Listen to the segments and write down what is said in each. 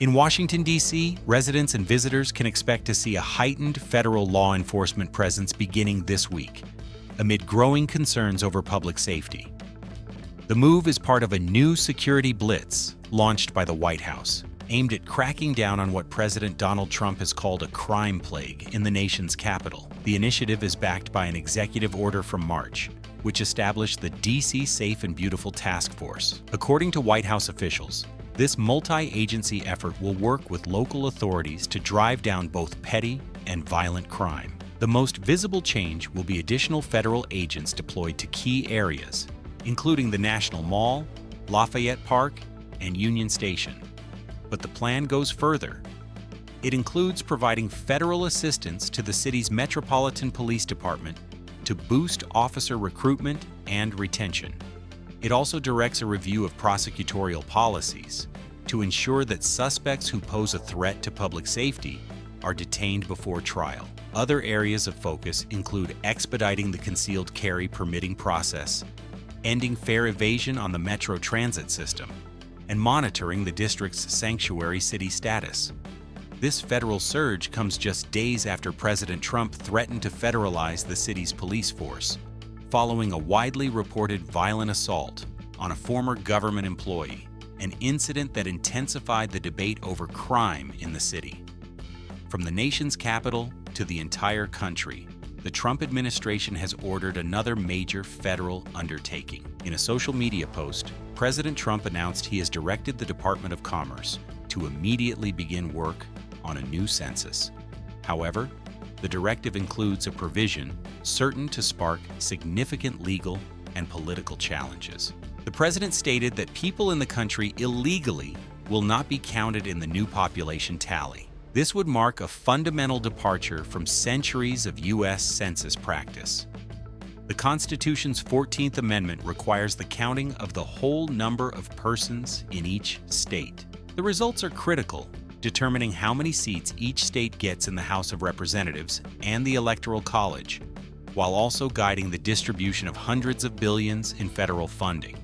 In Washington, D.C., residents and visitors can expect to see a heightened federal law enforcement presence beginning this week, amid growing concerns over public safety. The move is part of a new security blitz launched by the White House, aimed at cracking down on what President Donald Trump has called a crime plague in the nation's capital. The initiative is backed by an executive order from March, which established the D.C. Safe and Beautiful Task Force. According to White House officials, this multi-agency effort will work with local authorities to drive down both petty and violent crime. The most visible change will be additional federal agents deployed to key areas, including the National Mall, Lafayette Park, and Union Station. But the plan goes further. It includes providing federal assistance to the city's Metropolitan Police Department to boost officer recruitment and retention. It also directs a review of prosecutorial policies to ensure that suspects who pose a threat to public safety are detained before trial. Other areas of focus include expediting the concealed carry permitting process, ending fare evasion on the Metro transit system, and monitoring the district's sanctuary city status. This federal surge comes just days after President Trump threatened to federalize the city's police force, following a widely reported violent assault on a former government employee, an incident that intensified the debate over crime in the city. From the nation's capital to the entire country, the Trump administration has ordered another major federal undertaking. In a social media post, President Trump announced he has directed the Department of Commerce to immediately begin work on a new census. However, the directive includes a provision certain to spark significant legal and political challenges. The president stated that people in the country illegally will not be counted in the new population tally. This would mark a fundamental departure from centuries of U.S. census practice. The Constitution's 14th Amendment requires the counting of the whole number of persons in each state. The results are critical, determining how many seats each state gets in the House of Representatives and the Electoral College, while also guiding the distribution of hundreds of billions in federal funding.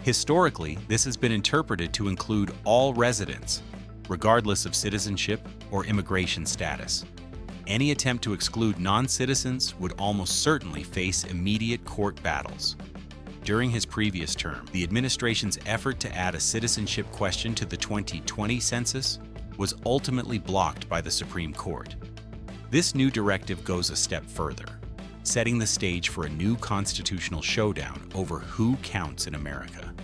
Historically, this has been interpreted to include all residents, regardless of citizenship or immigration status. Any attempt to exclude non-citizens would almost certainly face immediate court battles. During his previous term, the administration's effort to add a citizenship question to the 2020 census was ultimately blocked by the Supreme Court. This new directive goes a step further, setting the stage for a new constitutional showdown over who counts in America.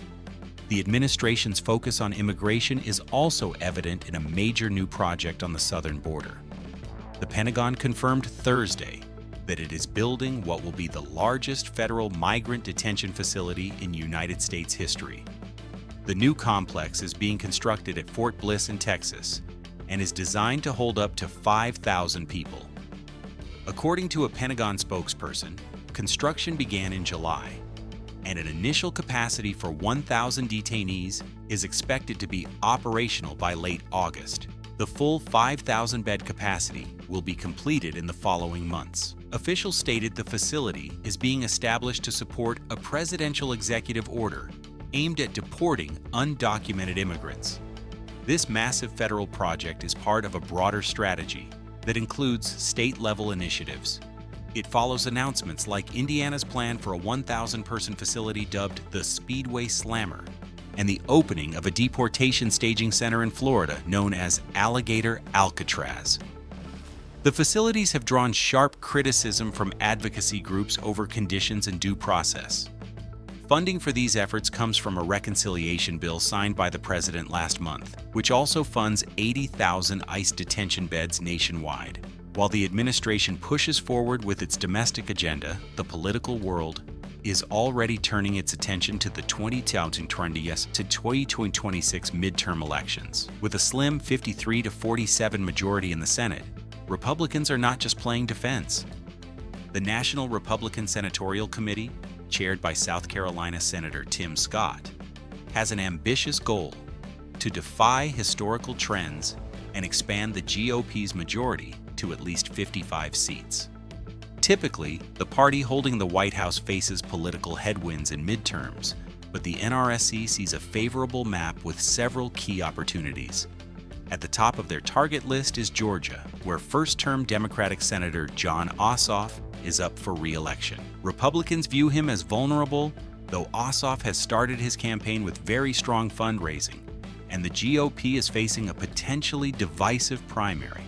The administration's focus on immigration is also evident in a major new project on the southern border. The Pentagon confirmed Thursday that it is building what will be the largest federal migrant detention facility in United States history. The new complex is being constructed at Fort Bliss in Texas and is designed to hold up to 5,000 people. According to a Pentagon spokesperson, construction began in July, and an initial capacity for 1,000 detainees is expected to be operational by late August. The full 5,000-bed capacity will be completed in the following months. Officials stated the facility is being established to support a presidential executive order aimed at deporting undocumented immigrants. This massive federal project is part of a broader strategy that includes state-level initiatives. It follows announcements like Indiana's plan for a 1,000-person facility dubbed the Speedway Slammer, and the opening of a deportation staging center in Florida known as Alligator Alcatraz. The facilities have drawn sharp criticism from advocacy groups over conditions and due process. Funding for these efforts comes from a reconciliation bill signed by the president last month, which also funds 80,000 ICE detention beds nationwide. While the administration pushes forward with its domestic agenda, the political world is already turning its attention to the 2026 midterm elections. With a slim 53-47 majority in the Senate, Republicans are not just playing defense. The National Republican Senatorial Committee, chaired by South Carolina Senator Tim Scott, has an ambitious goal to defy historical trends and expand the GOP's majority to at least 55 seats. Typically, the party holding the White House faces political headwinds in midterms, but the NRSC sees a favorable map with several key opportunities. At the top of their target list is Georgia, where first-term Democratic Senator Jon Ossoff is up for re-election. Republicans view him as vulnerable, though Ossoff has started his campaign with very strong fundraising, and the GOP is facing a potentially divisive primary.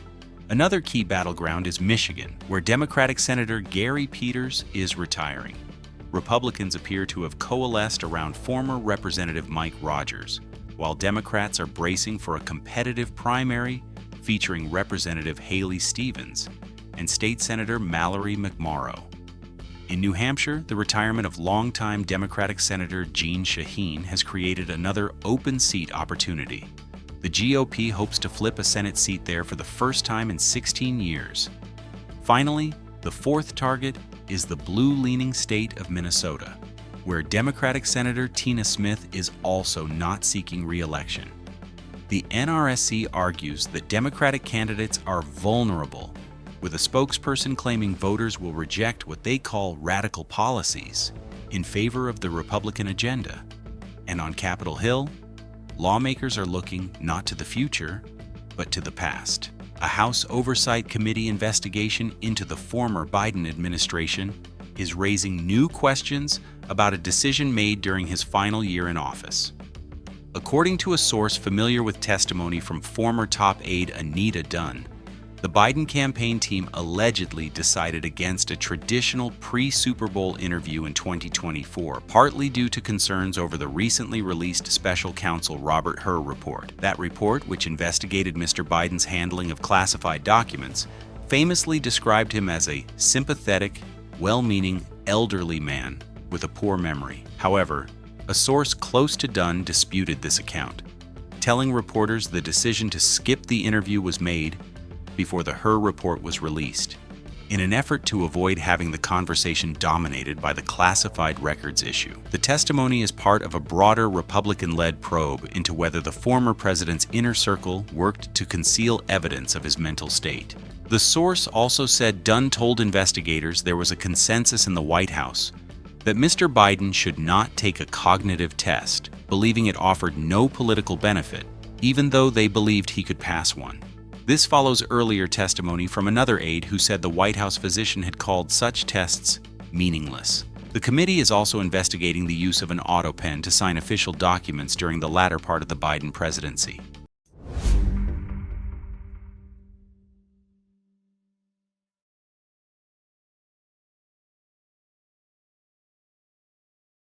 Another key battleground is Michigan, where Democratic Senator Gary Peters is retiring. Republicans appear to have coalesced around former Representative Mike Rogers, while Democrats are bracing for a competitive primary featuring Representative Haley Stevens and State Senator Mallory McMorrow. In New Hampshire, the retirement of longtime Democratic Senator Jeanne Shaheen has created another open seat opportunity. The GOP hopes to flip a Senate seat there for the first time in 16 years. Finally, the fourth target is the blue-leaning state of Minnesota, where Democratic Senator Tina Smith is also not seeking re-election. The NRSC argues that Democratic candidates are vulnerable, with a spokesperson claiming voters will reject what they call radical policies in favor of the Republican agenda. And on Capitol Hill, lawmakers are looking not to the future, but to the past. A House Oversight Committee investigation into the former Biden administration is raising new questions about a decision made during his final year in office. According to a source familiar with testimony from former top aide Anita Dunn, the Biden campaign team allegedly decided against a traditional pre-Super Bowl interview in 2024, partly due to concerns over the recently released special counsel Robert Hur report. That report, which investigated Mr. Biden's handling of classified documents, famously described him as a sympathetic, well-meaning, elderly man with a poor memory. However, a source close to Dunn disputed this account, telling reporters the decision to skip the interview was made before the Hur report was released, in an effort to avoid having the conversation dominated by the classified records issue. The testimony is part of a broader Republican-led probe into whether the former president's inner circle worked to conceal evidence of his mental state. The source also said Dunn told investigators there was a consensus in the White House that Mr. Biden should not take a cognitive test, believing it offered no political benefit, even though they believed he could pass one. This follows earlier testimony from another aide who said the White House physician had called such tests meaningless. The committee is also investigating the use of an auto pen to sign official documents during the latter part of the Biden presidency.